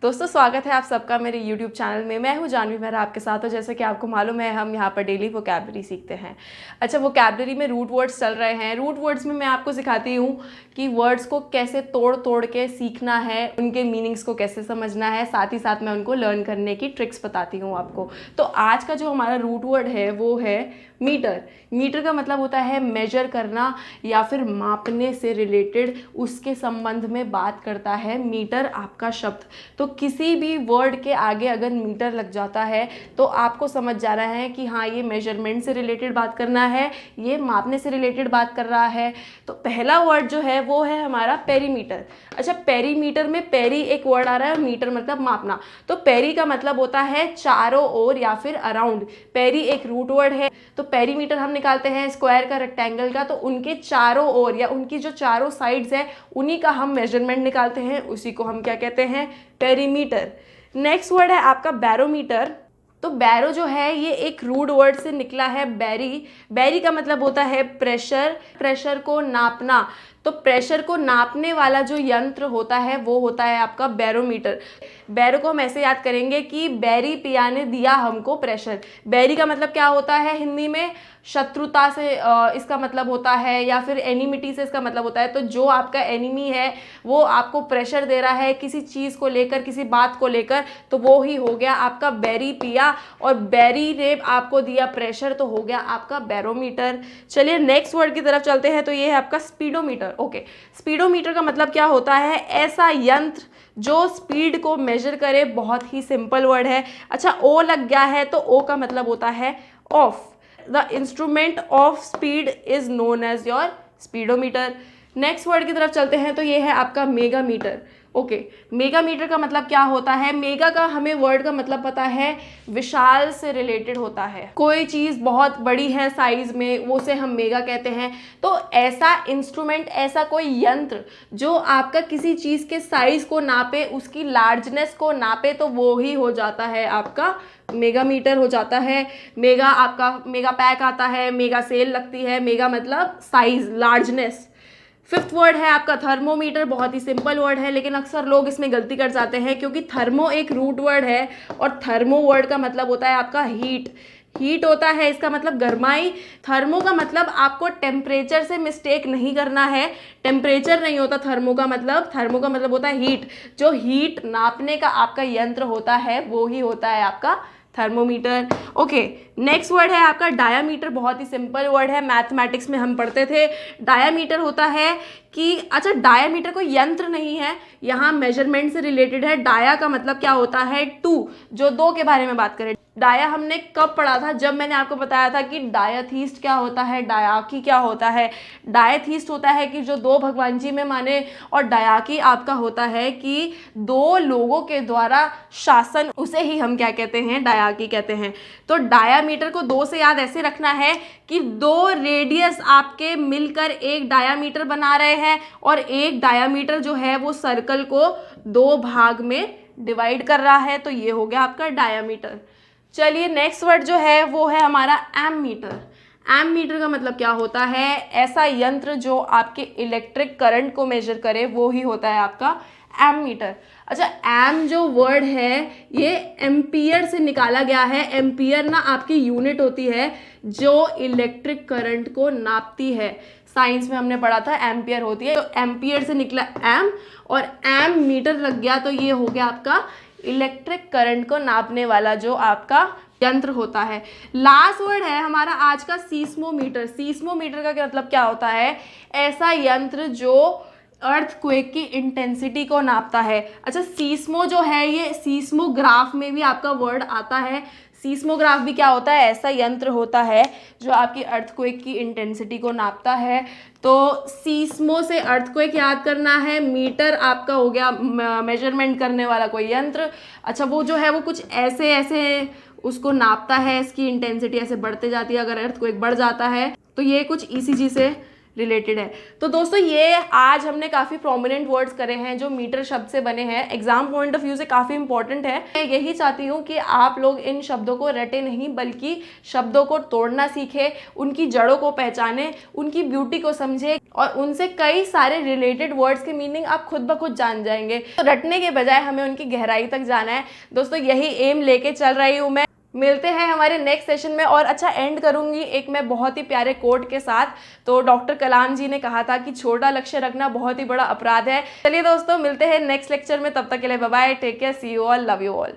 दोस्तों स्वागत है आप सबका मेरे YouTube चैनल में। मैं हूं जानवी मेहरा आपके साथ। और जैसे कि आपको मालूम है हम यहां पर डेली वोकैबलरी सीखते हैं। अच्छा, वोकैबलरी में रूट वर्ड्स चल रहे हैं। रूट वर्ड्स में मैं आपको सिखाती हूं कि वर्ड्स को कैसे तोड़ तोड़ के सीखना है, उनके मीनिंग्स को कैसे समझना है, साथ ही साथ मैं उनको लर्न करने की ट्रिक्स बताती हूँ आपको। तो आज का जो हमारा रूट वर्ड है वो है मीटर। मीटर का मतलब होता है मेजर करना या फिर मापने से रिलेटेड, उसके संबंध में बात करता है मीटर आपका शब्द। तो किसी भी वर्ड के आगे अगर मीटर लग जाता है तो आपको समझ जाना है कि हाँ, ये मेजरमेंट से रिलेटेड बात करना है, ये मापने से रिलेटेड बात कर रहा है। तो पहला वर्ड जो है वो है हमारा पेरीमीटर। अच्छा, पेरीमीटर में पेरी एक वर्ड आ रहा है, मीटर मतलब मापना। तो पेरी का मतलब होता है चारों ओर या फिर अराउंड। पेरी एक रूट वर्ड है। तो पेरीमीटर हम निकालते हैं स्क्वायर का, रेक्टेंगल का, तो उनके चारों ओर या उनकी जो चारों साइड्स है उन्हीं का हम मेजरमेंट निकालते हैं, उसी को हम क्या कहते हैं, पेरीमीटर। नेक्स्ट वर्ड है आपका बैरोमीटर। तो बैरो जो है ये एक रूड वर्ड से निकला है, बैरी। बैरी का मतलब होता है प्रेशर, प्रेशर को नापना। तो प्रेशर को नापने वाला जो यंत्र होता है वो होता है आपका बैरोमीटर। बैरो को हम ऐसे याद करेंगे कि बैरी पिया ने दिया हमको प्रेशर। बैरी का मतलब क्या होता है हिंदी में, शत्रुता से इसका मतलब होता है, या फिर एनिमिटी से इसका मतलब होता है। तो जो आपका एनिमी है वो आपको प्रेशर दे रहा है किसी चीज़ को लेकर, किसी बात को लेकर, तो वो ही हो गया आपका बैरी पिया। और बैरी ने आपको दिया प्रेशर तो हो गया आपका बैरोमीटर। चलिए नेक्स्ट वर्ड की तरफ चलते हैं। तो ये है आपका स्पीडोमीटर। ओके, स्पीडोमीटर का मतलब क्या होता है, ऐसा यंत्र जो स्पीड को मेजर करे। बहुत ही सिंपल वर्ड है। अच्छा, ओ लग गया है तो ओ का मतलब होता है off. The instrument of speed is known as your speedometer. Next word की तरफ चलते हैं। तो ये है आपका मेगामीटर। ओके, मेगामीटर का मतलब क्या होता है, मेगा का हमें वर्ड का मतलब पता है, विशाल से रिलेटेड होता है। कोई चीज़ बहुत बड़ी है साइज में, वो से हम मेगा कहते हैं। तो ऐसा इंस्ट्रूमेंट, ऐसा कोई यंत्र जो आपका किसी चीज़ के साइज को नापे, उसकी लार्जनेस को नापे, तो वो ही हो जाता है आपका मेगामीटर हो जाता है। मेगा आपका मेगा पैक आता है, मेगा सेल लगती है। मेगा मतलब साइज, लार्जनेस। फिफ्थ वर्ड है आपका थर्मोमीटर। बहुत ही सिंपल वर्ड है, लेकिन अक्सर लोग इसमें गलती कर जाते हैं क्योंकि थर्मो एक रूट वर्ड है और थर्मो वर्ड का मतलब होता है आपका हीट। हीट होता है इसका मतलब गर्माई। थर्मो का मतलब आपको टेम्परेचर से मिस्टेक नहीं करना है, टेम्परेचर नहीं होता थर्मो का मतलब। थर्मो का मतलब होता है हीट। जो हीट नापने का आपका यंत्र होता है वो ही होता है आपका थर्मोमीटर। ओके, नेक्स्ट वर्ड है आपका डायामीटर। बहुत ही सिंपल वर्ड है, मैथमेटिक्स में हम पढ़ते थे। डायामीटर होता है कि, अच्छा, डायामीटर कोई यंत्र नहीं है, यहाँ मेजरमेंट से रिलेटेड है। डाया का मतलब क्या होता है, टू। जो दो के बारे में बात करें, डाया हमने कब पढ़ा था, जब मैंने आपको बताया था कि डायाथीस्ट क्या होता है, डायाकी क्या होता है। डायाथीस्ट होता है कि जो दो भगवान जी में माने, और डायाकी आपका होता है कि दो लोगों के द्वारा शासन, उसे ही हम क्या कहते हैं, डायाकी कहते हैं। तो डायामीटर को दो से याद ऐसे रखना है कि दो रेडियस आपके मिलकर एक डायामीटर बना रहे हैं, और एक डायामीटर जो है वो सर्कल को दो भाग में डिवाइड कर रहा है। तो ये हो गया आपका डायामीटर। चलिए नेक्स्ट वर्ड जो है वो है हमारा एममीटर। एममीटर का मतलब क्या होता है, ऐसा यंत्र जो आपके इलेक्ट्रिक करंट को मेजर करे, वो ही होता है आपका एममीटर। अच्छा, एम जो वर्ड है ये एम्पियर से निकाला गया है। एम्पियर ना आपकी यूनिट होती है जो इलेक्ट्रिक करंट को नापती है। साइंस में हमने पढ़ा था एम्पियर होती है। तो एम्पियर से निकला एम और एम मीटर लग गया, तो ये हो गया आपका इलेक्ट्रिक करंट को नापने वाला जो आपका यंत्र होता है। लास्ट वर्ड है हमारा आज का सीस्मोमीटर। सीस्मोमीटर का मतलब क्या होता है, ऐसा यंत्र जो अर्थक्वेक की इंटेंसिटी को नापता है। अच्छा, सीस्मो जो है ये सीस्मोग्राफ में भी आपका वर्ड आता है। सीस्मोग्राफ भी क्या होता है, ऐसा यंत्र होता है जो आपकी अर्थक्वेक की इंटेंसिटी को नापता है। तो सीस्मो से अर्थक्वेक याद करना है, मीटर आपका हो गया मेजरमेंट करने वाला कोई यंत्र। अच्छा, वो जो है वो कुछ ऐसे ऐसे उसको नापता है, इसकी इंटेंसिटी ऐसे बढ़ते जाती है अगर अर्थक्वेक बढ़ जाता है। तो ये कुछ ईसीजी से रिलेटेड है। तो दोस्तों ये आज हमने काफ़ी प्रोमिनेंट वर्ड्स करे हैं जो मीटर शब्द से बने हैं, एग्जाम पॉइंट ऑफ व्यू से काफ़ी इंपॉर्टेंट है। मैं यही चाहती हूँ कि आप लोग इन शब्दों को रटे नहीं बल्कि शब्दों को तोड़ना सीखें, उनकी जड़ों को पहचानें, उनकी ब्यूटी को समझें और उनसे कई सारे रिलेटेड वर्ड्स के मीनिंग आप खुद ब खुद जान जाएंगे। तो रटने के बजाय हमें उनकी गहराई तक जाना है। दोस्तों यही एम लेके चल रही हूँ मैं। मिलते हैं हमारे नेक्स्ट सेशन में। और अच्छा, एंड करूंगी एक मैं बहुत ही प्यारे कोट के साथ। तो डॉक्टर कलाम जी ने कहा था कि छोटा लक्ष्य रखना बहुत ही बड़ा अपराध है। चलिए दोस्तों, मिलते हैं नेक्स्ट लेक्चर में। तब तक के लिए bye bye, take care, see you all, love you all.